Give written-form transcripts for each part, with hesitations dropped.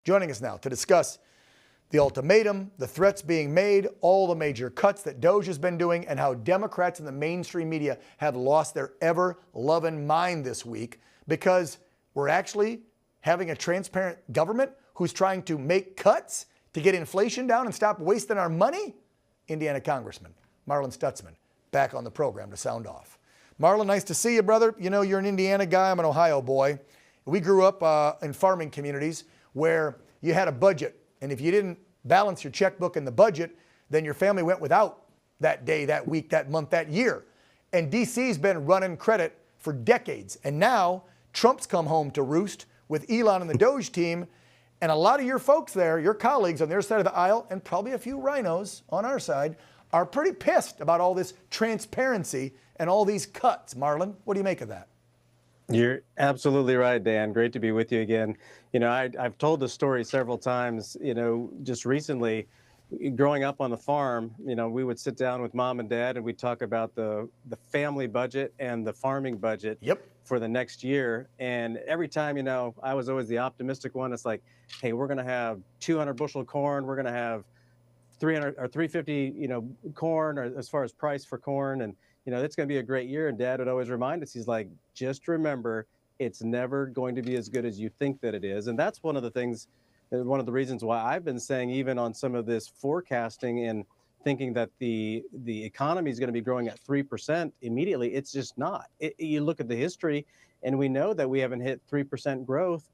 Joining us now to discuss the ultimatum, the threats being made, all the major cuts that DOGE has been doing, and how Democrats in the mainstream media have lost their ever-loving mind this week because we're actually having a transparent government who's trying to make cuts to get inflation down and stop wasting our money. Indiana Congressman Marlin Stutzman back on the program to sound off. Marlin, nice to see you, brother. You know, you're an Indiana guy. I'm an Ohio boy. We grew up in farming communities where you had a budget, and if you didn't balance your checkbook and the budget, then your family went without that day, that week, that month, that year. And DC's been running credit for decades. And now Trump's come home to roost with Elon and the DOGE team. And a lot of your folks there, your colleagues on their side of the aisle, and probably a few rhinos on our side, are pretty pissed about all this transparency and all these cuts. Marlin, what do you make of that? You're absolutely right, Dan. Great to be with you again. You know, I've told the story several times, you know, just recently, growing up on the farm, you know, we would sit down with mom and dad and we'd talk about the family budget and the farming budget for the next year. And every time, you know, I was always the optimistic one. It's like, hey, we're going to have 200 bushel of corn. We're going to have 300 or 350, you know, corn, or as far as price for corn. And, you know, it's going to be a great year. And Dad would always remind us, he's like, just remember, it's never going to be as good as you think that it is. And that's one of the things, one of the reasons why I've been saying, even on some of this forecasting and thinking that the economy is going to be growing at 3% immediately, it's just not. You look at the history, and we know that we haven't hit 3% growth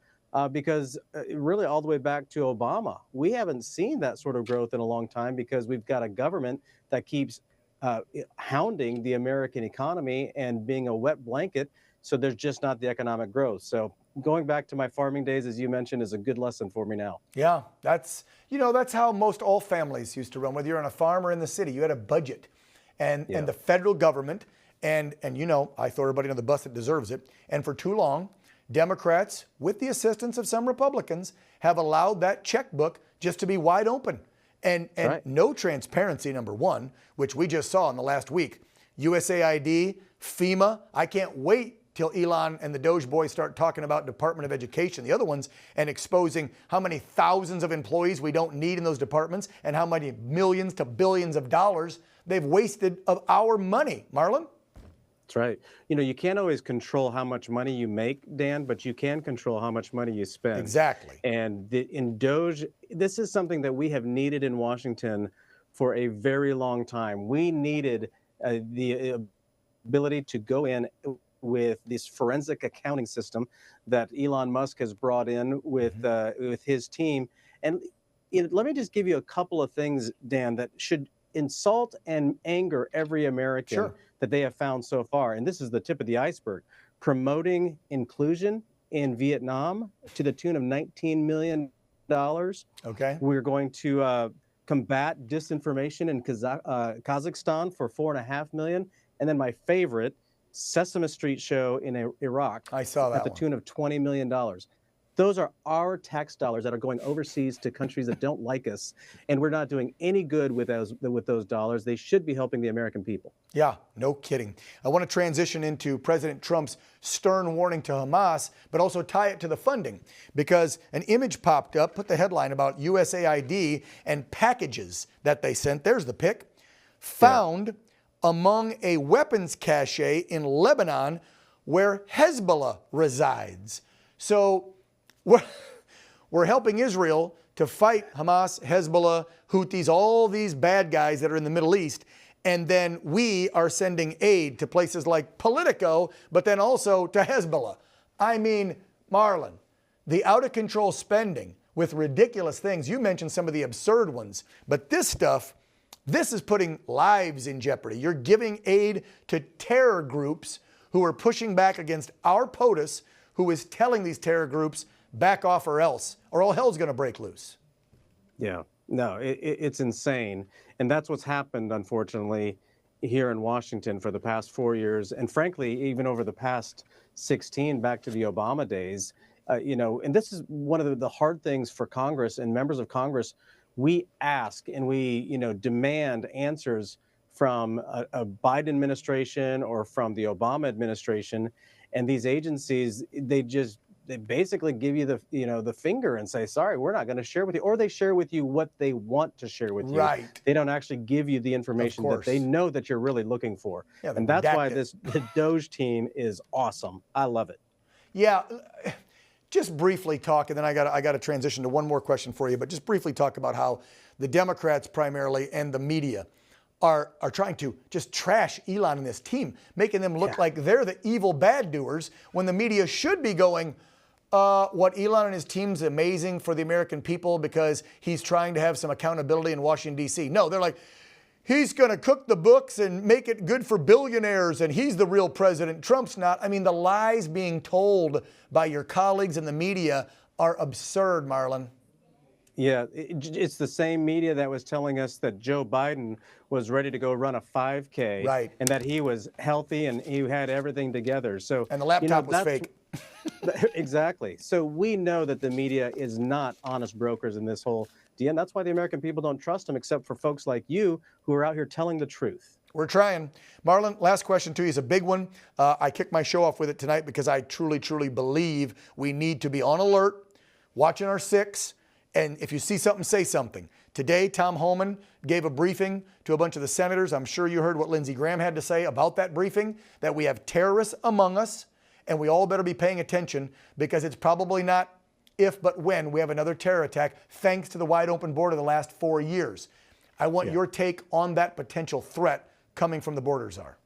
because really all the way back to Obama, we haven't seen that sort of growth in a long time because we've got a government that keeps hounding the American economy and being a wet blanket. So there's just not the economic growth. So going back to my farming days, as you mentioned, is a good lesson for me now. Yeah, that's, you know, that's how most all families used to run. Whether you're on a farm or in the city, you had a budget, and the federal government, and you know, I throw everybody on the bus that deserves it. And for too long, Democrats, with the assistance of some Republicans, have allowed that checkbook just to be wide open. And no transparency, number one, which we just saw in the last week. USAID, FEMA, I can't wait till Elon and the DOGE boys start talking about Department of Education, the other ones, and exposing how many thousands of employees we don't need in those departments and how many millions to billions of dollars they've wasted of our money. Marlin? That's right. You know, you can't always control how much money you make, Dan, but you can control how much money you spend. Exactly. And in DOGE, this is something that we have needed in Washington for a very long time. We needed the ability to go in with this forensic accounting system that Elon Musk has brought in with his team. And let me just give you a couple of things, Dan, that should insult and anger every American that they have found so far. And this is the tip of the iceberg. Promoting inclusion in Vietnam to the tune of $19 million. Okay. We're going to combat disinformation in Kazakhstan for $4.5 million. And then my favorite, Sesame Street show in Iraq. I saw that at the tune of $20 million. Those are our tax dollars that are going overseas to countries that don't like us, and we're not doing any good with those dollars. They should be helping the American people. Yeah, no kidding. I want to transition into President Trump's stern warning to Hamas, but also tie it to the funding, because an image popped up, put the headline about USAID and packages that they sent. There's the pic. Found among a weapons cache in Lebanon where Hezbollah resides. So we're helping Israel to fight Hamas, Hezbollah, Houthis, all these bad guys that are in the Middle East. And then we are sending aid to places like Politico, but then also to Hezbollah. I mean, Marlin, the out-of-control spending with ridiculous things. You mentioned some of the absurd ones, but this stuff, this is putting lives in jeopardy. You're giving aid to terror groups who are pushing back against our POTUS, who is telling these terror groups, back off or else, or all hell's going to break loose. Yeah, no, it's insane. And that's what's happened, unfortunately, here in Washington for the past 4 years. And frankly, even over the past 16, back to the Obama days, you know, and this is one of the hard things for Congress and members of Congress. We ask and we, you know, demand answers from a Biden administration or from the Obama administration. And these agencies, they just they basically give you the finger and say, sorry, we're not going to share with you, or they share with you what they want to share with you. Right. They don't actually give you the information that they know that you're really looking for. Yeah, and that's why the DOGE team is awesome. I love it. Yeah. Just briefly talk, and then I got to transition to one more question for you, but just briefly talk about how the Democrats primarily and the media are trying to just trash Elon and this team, making them look like they're the evil bad doers when the media should be going, what Elon and his team's amazing for the American people because he's trying to have some accountability in Washington, D.C. No, they're like, he's going to cook the books and make it good for billionaires, and he's the real president. Trump's not. I mean, the lies being told by your colleagues in the media are absurd, Marlon. Yeah, it's the same media that was telling us that Joe Biden was ready to go run a 5K, right, and that he was healthy and he had everything together. So, and the laptop was fake. Exactly. So we know that the media is not honest brokers in this whole deal. And that's why the American people don't trust them, except for folks like you who are out here telling the truth. We're trying. Marlon, last question to you is a big one. I kicked my show off with it tonight because I truly, truly believe we need to be on alert, watching our six, and if you see something, say something. Today, Tom Homan gave a briefing to a bunch of the senators. I'm sure you heard what Lindsey Graham had to say about that briefing, that we have terrorists among us, and we all better be paying attention because it's probably not if but when we have another terror attack, thanks to the wide open border the last 4 years. I want your take on that potential threat coming from the border czar.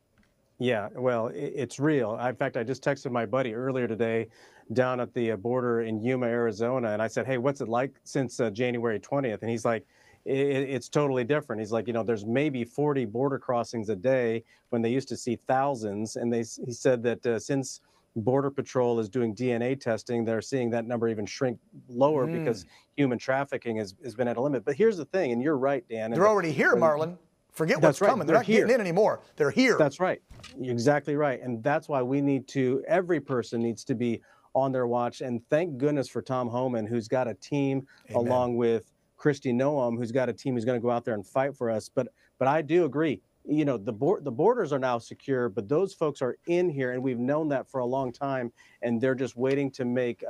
Yeah, well, it's real. In fact, I just texted my buddy earlier today down at the border in Yuma, Arizona, and I said, hey, what's it like since January 20th? And he's like, it's totally different. He's like, there's maybe 40 border crossings a day when they used to see thousands. And he said that since Border Patrol is doing DNA testing, they're seeing that number even shrink lower because human trafficking has been at a limit. But here's the thing, and you're right, Dan. They're already here, Marlon. Forget what's coming. They're not getting in anymore. They're here. That's right. You're exactly right. And that's why every person needs to be on their watch. And thank goodness for Tom Homan, who's got a team, along with Kristi Noem, who's got a team who's going to go out there and fight for us. But I do agree. The borders are now secure, but those folks are in here, and we've known that for a long time, and they're just waiting to make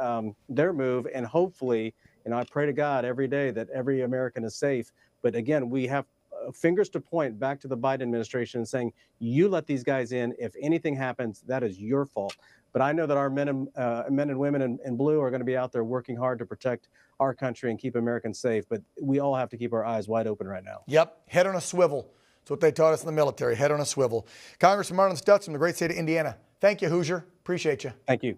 their move. And hopefully, I pray to God every day that every American is safe. But again, we have fingers to point back to the Biden administration saying, you let these guys in. If anything happens, that is your fault. But I know that our men and women in blue are going to be out there working hard to protect our country and keep Americans safe. But we all have to keep our eyes wide open right now. Yep, head on a swivel. That's what they taught us in the military, head on a swivel. Congressman Marlon Stutz from the great state of Indiana. Thank you, Hoosier. Appreciate you. Thank you.